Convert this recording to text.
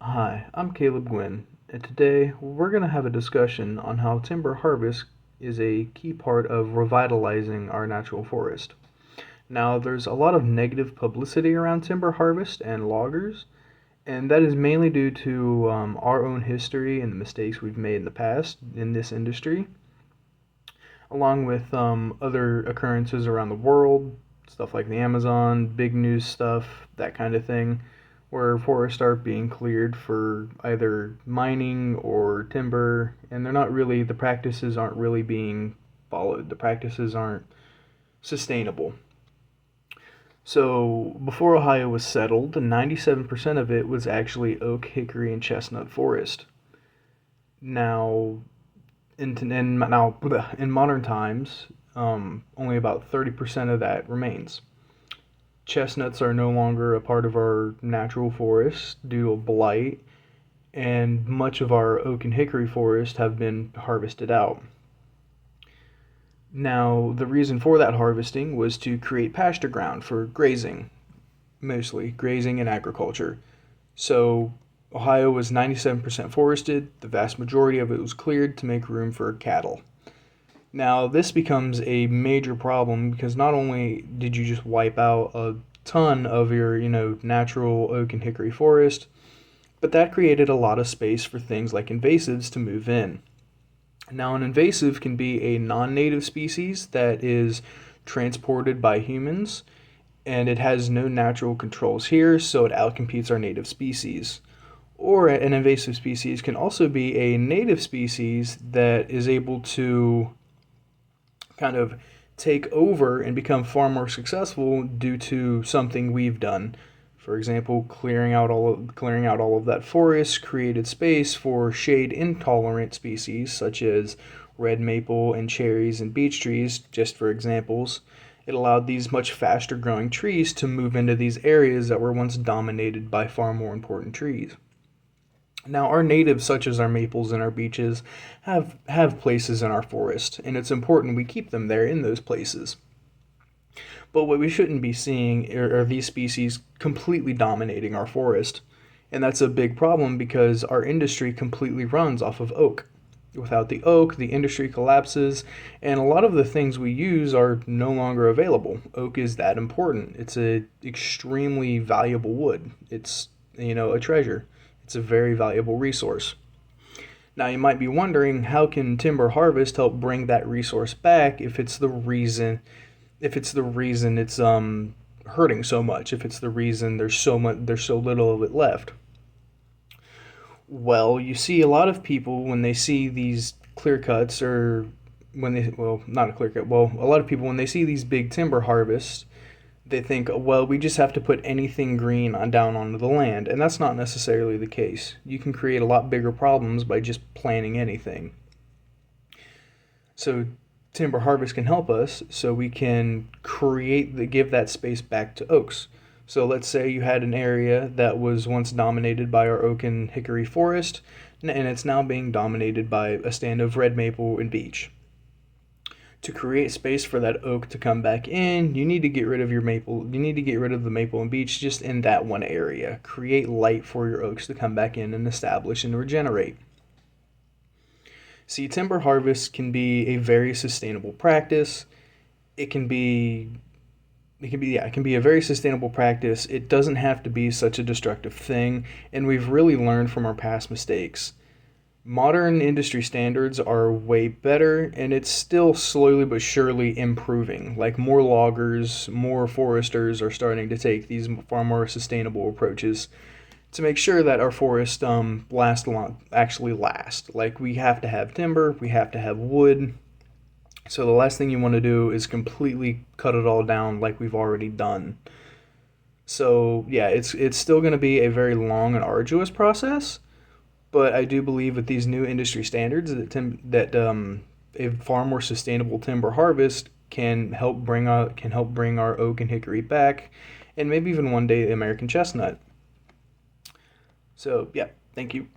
Hi, I'm Caleb Gwynn, and today we're going to have a discussion on how timber harvest is a key part of revitalizing our natural forest. Now, there's a lot of negative publicity around timber harvest and loggers, and that is mainly due to our own history and the mistakes we've made in the past in this industry, along with other occurrences around the world, stuff like the Amazon, big news stuff, that kind of thing, where forests are being cleared for either mining or timber, and the practices aren't really being followed. The practices aren't sustainable. So, before Ohio was settled, 97% of it was actually oak, hickory, and chestnut forest. Now, in modern times, only about 30% of that remains. Chestnuts are no longer a part of our natural forest due to blight, and much of our oak and hickory forest have been harvested out. Now, the reason for that harvesting was to create pasture ground for grazing, mostly grazing and agriculture. So, Ohio was 97% forested, the vast majority of it was cleared to make room for cattle. Now, this becomes a major problem because not only did you just wipe out a ton of your, natural oak and hickory forest, but that created a lot of space for things like invasives to move in. Now, an invasive can be a non-native species that is transported by humans, and it has no natural controls here, so it outcompetes our native species. Or an invasive species can also be a native species that is able to kind of take over and become far more successful due to something we've done. For example, clearing out all of that forest created space for shade intolerant species such as red maple and cherries and beech trees, just for examples. It allowed these much faster growing trees to move into these areas that were once dominated by far more important trees. Now, our natives, such as our maples and our beeches, have places in our forest, and it's important we keep them there in those places. But what we shouldn't be seeing are these species completely dominating our forest, and that's a big problem because our industry completely runs off of oak. Without the oak, the industry collapses, and a lot of the things we use are no longer available. Oak is that important. It's a extremely valuable wood. It's, a treasure. It's a very valuable resource. Now you might be wondering, how can timber harvest help bring that resource back if it's hurting so much, if it's the reason there's so little of it left? Well, you see a lot of people when they see these clear cuts, or when they well, not a clear cut. Well, a lot of people when they see these big timber harvests, they think, well, we just have to put anything green on down onto the land, and that's not necessarily the case. You can create a lot bigger problems by just planting anything. So timber harvest can help us so we can give that space back to oaks. So let's say you had an area that was once dominated by our oak and hickory forest, and it's now being dominated by a stand of red maple and beech. To create space for that oak to come back in, you need to get rid of the maple and beech just in that one area. Create light for your oaks to come back in and establish and regenerate. See, timber harvest can be a very sustainable practice. It can be a very sustainable practice. It doesn't have to be such a destructive thing, and we've really learned from our past mistakes. Modern industry standards are way better, and it's still slowly but surely improving. Like, more loggers, more foresters are starting to take these far more sustainable approaches to make sure that our forests actually last. Like, we have to have timber, we have to have wood. So the last thing you want to do is completely cut it all down like we've already done. So yeah, it's still going to be a very long and arduous process, but I do believe with these new industry standards that a far more sustainable timber harvest can help bring our oak and hickory back, and maybe even one day the American chestnut. So yeah, thank you.